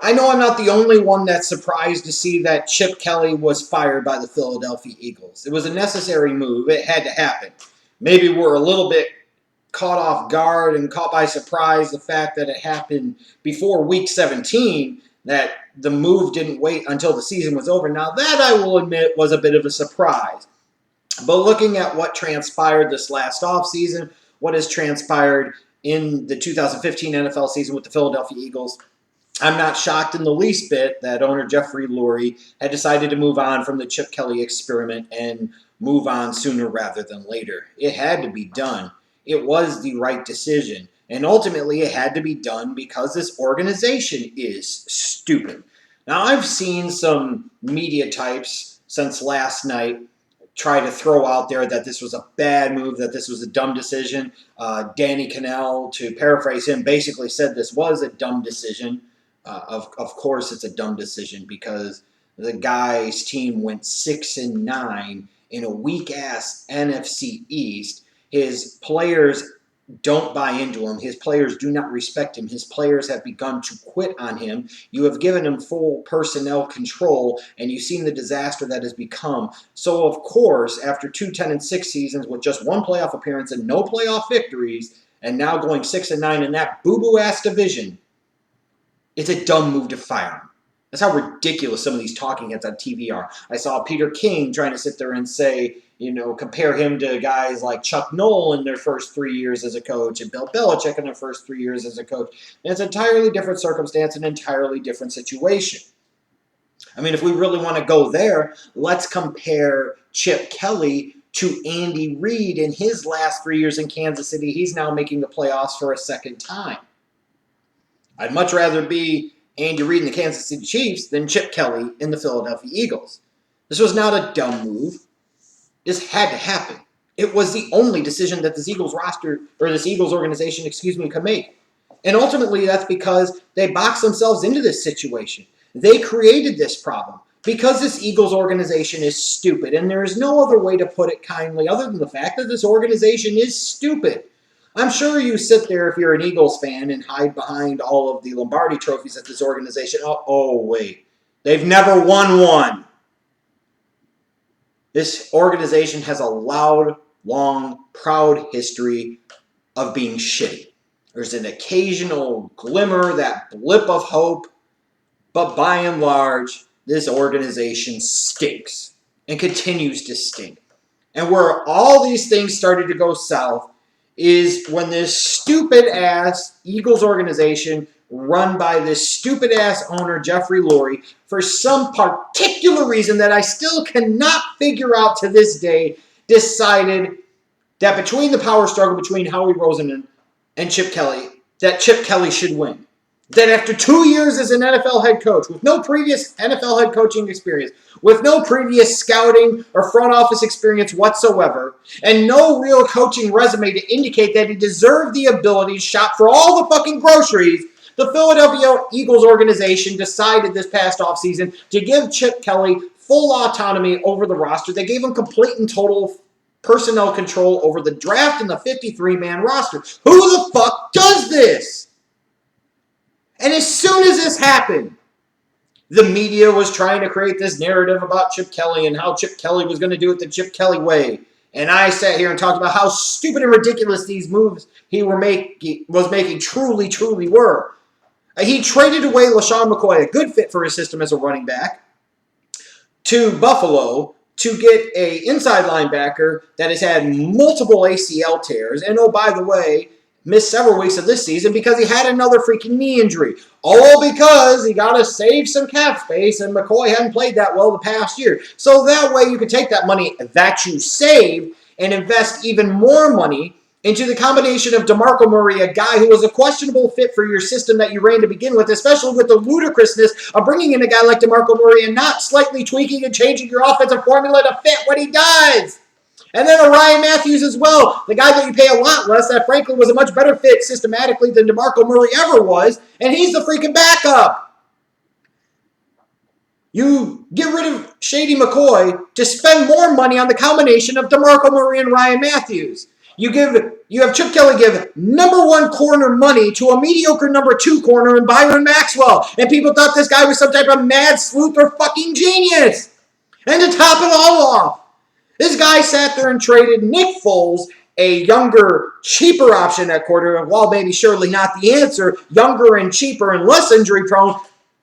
I know I'm not the only one that's surprised to see that Chip Kelly was fired by the Philadelphia Eagles. It was a necessary move. It had to happen. Maybe we're a little bit caught off guard and caught by surprise the fact that it happened before week 17, that the move didn't wait until the season was over. Now, that I will admit was a bit of a surprise. But looking at what transpired this last offseason, what has transpired in the 2015 NFL season with the Philadelphia Eagles, I'm not shocked in the least bit that owner Jeffrey Lurie had decided to move on from the Chip Kelly experiment and move on sooner rather than later. It had to be done. It was the right decision. And ultimately, it had to be done because this organization is stupid. Now, I've seen some media types since last night try to throw out there that this was a bad move, that this was a dumb decision. Danny Kanell, to paraphrase him, basically said this was a dumb decision. Of course, it's a dumb decision because the guy's team went 6-9 in a weak-ass NFC East. His players don't buy into him. His players do not respect him. His players have begun to quit on him. You have given him full personnel control, and you've seen the disaster that has become. So, of course, after 2 10-6 seasons with just one playoff appearance and no playoff victories, and now going 6-9 in that boo-boo-ass division, it's a dumb move to fire him. That's how ridiculous some of these talking heads on TV are. I saw Peter King trying to sit there and say, compare him to guys like Chuck Noll in their first 3 years as a coach and Bill Belichick in their first 3 years as a coach. And it's an entirely different circumstance, an entirely different situation. I mean, if we really want to go there, let's compare Chip Kelly to Andy Reid in his last 3 years in Kansas City. He's now making the playoffs for a second time. I'd much rather be Andy Reid in the Kansas City Chiefs than Chip Kelly in the Philadelphia Eagles. This was not a dumb move. This had to happen. It was the only decision that this Eagles organization, could make. And ultimately, that's because they boxed themselves into this situation. They created this problem because this Eagles organization is stupid. And there is no other way to put it kindly other than the fact that this organization is stupid. I'm sure you sit there if you're an Eagles fan and hide behind all of the Lombardi trophies that this organization. Oh, wait. They've never won one. This organization has a loud, long, proud history of being shitty. There's an occasional glimmer, that blip of hope, but by and large, this organization stinks and continues to stink. And where all these things started to go south is when this stupid-ass Eagles organization run by this stupid-ass owner, Jeffrey Lurie, for some particular reason that I still cannot figure out to this day, decided that between the power struggle between Howie Roseman and Chip Kelly, that Chip Kelly should win. That after 2 years as an NFL head coach, with no previous NFL head coaching experience, with no previous scouting or front office experience whatsoever, and no real coaching resume to indicate that he deserved the ability to shop for all the fucking groceries, the Philadelphia Eagles organization decided this past offseason to give Chip Kelly full autonomy over the roster. They gave him complete and total personnel control over the draft and the 53-man roster. Who the fuck does this? And as soon as this happened, the media was trying to create this narrative about Chip Kelly and how Chip Kelly was going to do it the Chip Kelly way. And I sat here and talked about how stupid and ridiculous these moves he was making truly were. He traded away LaShawn McCoy, a good fit for his system as a running back, to Buffalo to get an inside linebacker that has had multiple ACL tears. And oh, by the way, missed several weeks of this season because he had another freaking knee injury. All because he got to save some cap space, and McCoy hadn't played that well the past year. So that way you can take that money that you saved and invest even more money into the combination of DeMarco Murray, a guy who was a questionable fit for your system that you ran to begin with, especially with the ludicrousness of bringing in a guy like DeMarco Murray and not slightly tweaking and changing your offensive formula to fit what he does. And then Ryan Matthews as well, the guy that you pay a lot less, that frankly was a much better fit systematically than DeMarco Murray ever was, and he's the freaking backup. You get rid of Shady McCoy to spend more money on the combination of DeMarco Murray and Ryan Matthews. You give You have Chip Kelly give number 1 corner money to a mediocre number 2 corner in Byron Maxwell. And people thought this guy was some type of mad sleuth or fucking genius. And to top it all off, this guy sat there and traded Nick Foles, a younger, cheaper option at quarter, and while maybe surely not the answer, younger and cheaper and less injury prone,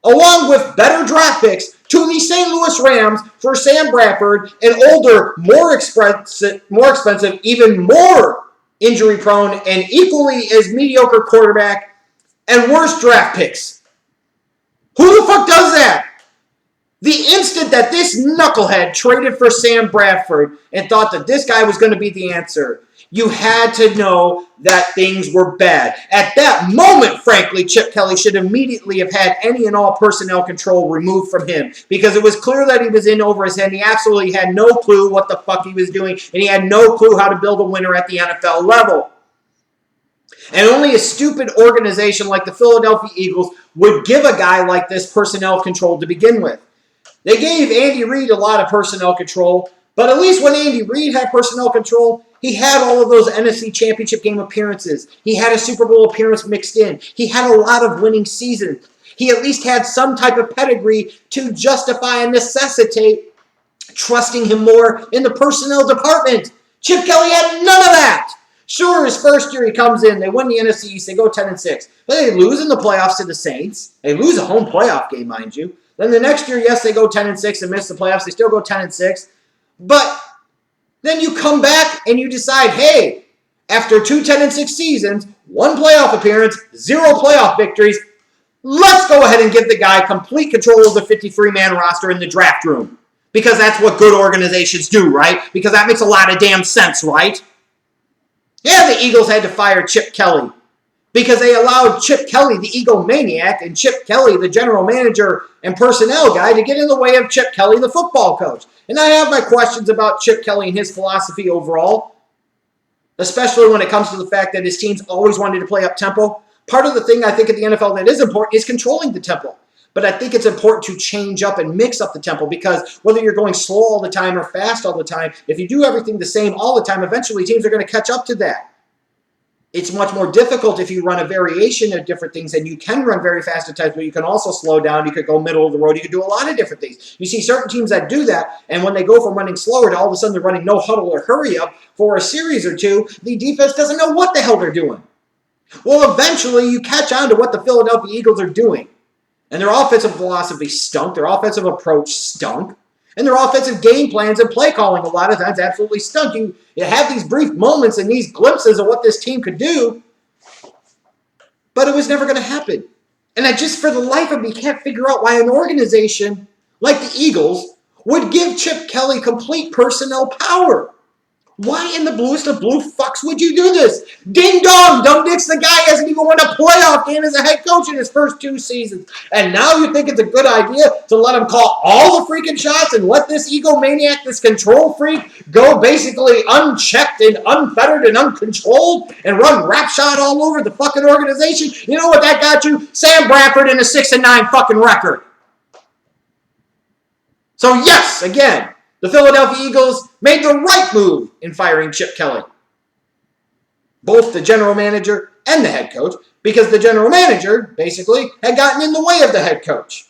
along with better draft picks, to the St. Louis Rams for Sam Bradford, an older, more expensive, even more injury prone, and equally as mediocre quarterback, and worse draft picks. Who the fuck does that? The instant that this knucklehead traded for Sam Bradford and thought that this guy was going to be the answer, you had to know that things were bad. At that moment, frankly, Chip Kelly should immediately have had any and all personnel control removed from him because it was clear that he was in over his head and he absolutely had no clue what the fuck he was doing and he had no clue how to build a winner at the NFL level. And only a stupid organization like the Philadelphia Eagles would give a guy like this personnel control to begin with. They gave Andy Reid a lot of personnel control, but at least when Andy Reid had personnel control, he had all of those NFC Championship game appearances. He had a Super Bowl appearance mixed in. He had a lot of winning seasons. He at least had some type of pedigree to justify and necessitate trusting him more in the personnel department. Chip Kelly had none of that. Sure, his first year he comes in, they win the NFC East, they go 10-6. But they lose in the playoffs to the Saints. They lose a home playoff game, mind you. Then the next year, yes, they go 10-6 and miss the playoffs. They still go 10-6. But then you come back and you decide, hey, after 2 10-6 seasons, 1 playoff appearance, 0 playoff victories, let's go ahead and give the guy complete control of the 53-man roster in the draft room. Because that's what good organizations do, right? Because that makes a lot of damn sense, right? Yeah, the Eagles had to fire Chip Kelly because they allowed Chip Kelly, the egomaniac, and Chip Kelly, the general manager and personnel guy, to get in the way of Chip Kelly, the football coach. And I have my questions about Chip Kelly and his philosophy overall, especially when it comes to the fact that his teams always wanted to play up-tempo. Part of the thing I think at the NFL that is important is controlling the tempo. But I think it's important to change up and mix up the tempo because whether you're going slow all the time or fast all the time, if you do everything the same all the time, eventually teams are going to catch up to that. It's much more difficult if you run a variation of different things, and you can run very fast at times, but you can also slow down. You could go middle of the road. You could do a lot of different things. You see certain teams that do that, and when they go from running slower to all of a sudden they're running no huddle or hurry up for a series or two, the defense doesn't know what the hell they're doing. Well, eventually you catch on to what the Philadelphia Eagles are doing. And their offensive philosophy stunk. Their offensive approach stunk. And their offensive game plans and play calling a lot of times absolutely stunk. You have these brief moments and these glimpses of what this team could do, but it was never going to happen. And I just, for the life of me, can't figure out why an organization like the Eagles would give Chip Kelly complete personnel power. Why in the bluest of blue fucks would you do this? Ding dong, Dumb Dicks, the guy hasn't even won a playoff game as a head coach in his first 2 seasons. And now you think it's a good idea to let him call all the freaking shots and let this egomaniac, this control freak, go basically unchecked and unfettered and uncontrolled and run rap shot all over the fucking organization? You know what that got you? Sam Bradford and a 6-9 fucking record. So yes, again, the Philadelphia Eagles made the right move in firing Chip Kelly. Both the general manager and the head coach, because the general manager, basically, had gotten in the way of the head coach.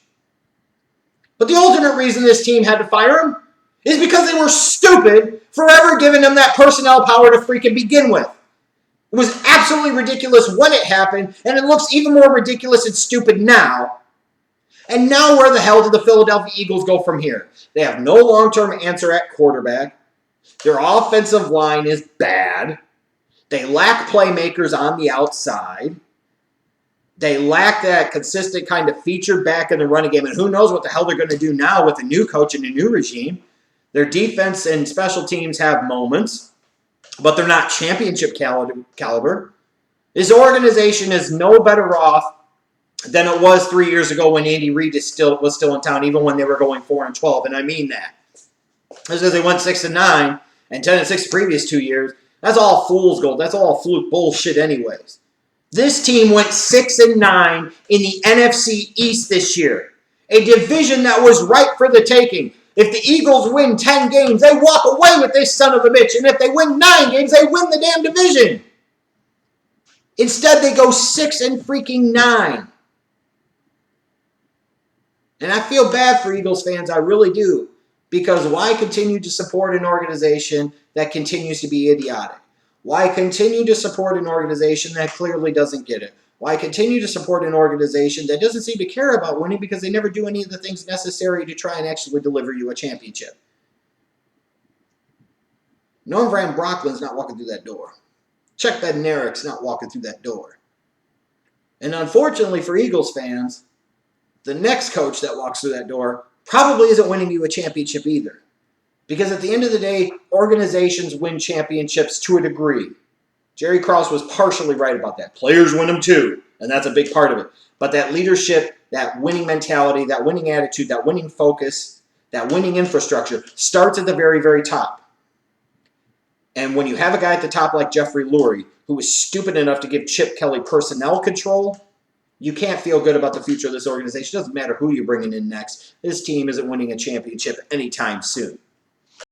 But the ultimate reason this team had to fire him is because they were stupid for ever giving him that personnel power to freaking begin with. It was absolutely ridiculous when it happened, and it looks even more ridiculous and stupid now. And now where the hell do the Philadelphia Eagles go from here? They have no long-term answer at quarterback. Their offensive line is bad. They lack playmakers on the outside. They lack that consistent kind of featured back in the running game. And who knows what the hell they're going to do now with a new coach and a new regime. Their defense and special teams have moments, but they're not championship caliber. This organization is no better off than it was 3 years ago when Andy Reid was still in town, even when they were going 4-12, and I mean that. Because they went 6-9 and 10-6 the previous 2 years. That's all fool's gold. That's all fluke bullshit anyways. This team went 6-9 in the NFC East this year, a division that was ripe for the taking. If the Eagles win 10 games, they walk away with this son of a bitch, and if they win 9 games, they win the damn division. Instead, they go 6-9. And I feel bad for Eagles fans, I really do. Because why continue to support an organization that continues to be idiotic? Why continue to support an organization that clearly doesn't get it? Why continue to support an organization that doesn't seem to care about winning because they never do any of the things necessary to try and actually deliver you a championship? Norm Van Brocklin's not walking through that door. Chuck Bednarik's not walking through that door. And unfortunately for Eagles fans, the next coach that walks through that door probably isn't winning you a championship either. Because at the end of the day, organizations win championships to a degree. Jerry Krause was partially right about that. Players win them too, and that's a big part of it. But that leadership, that winning mentality, that winning attitude, that winning focus, that winning infrastructure starts at the very, very top. And when you have a guy at the top like Jeffrey Lurie, who was stupid enough to give Chip Kelly personnel control, you can't feel good about the future of this organization. It doesn't matter who you're bringing in next. This team isn't winning a championship anytime soon.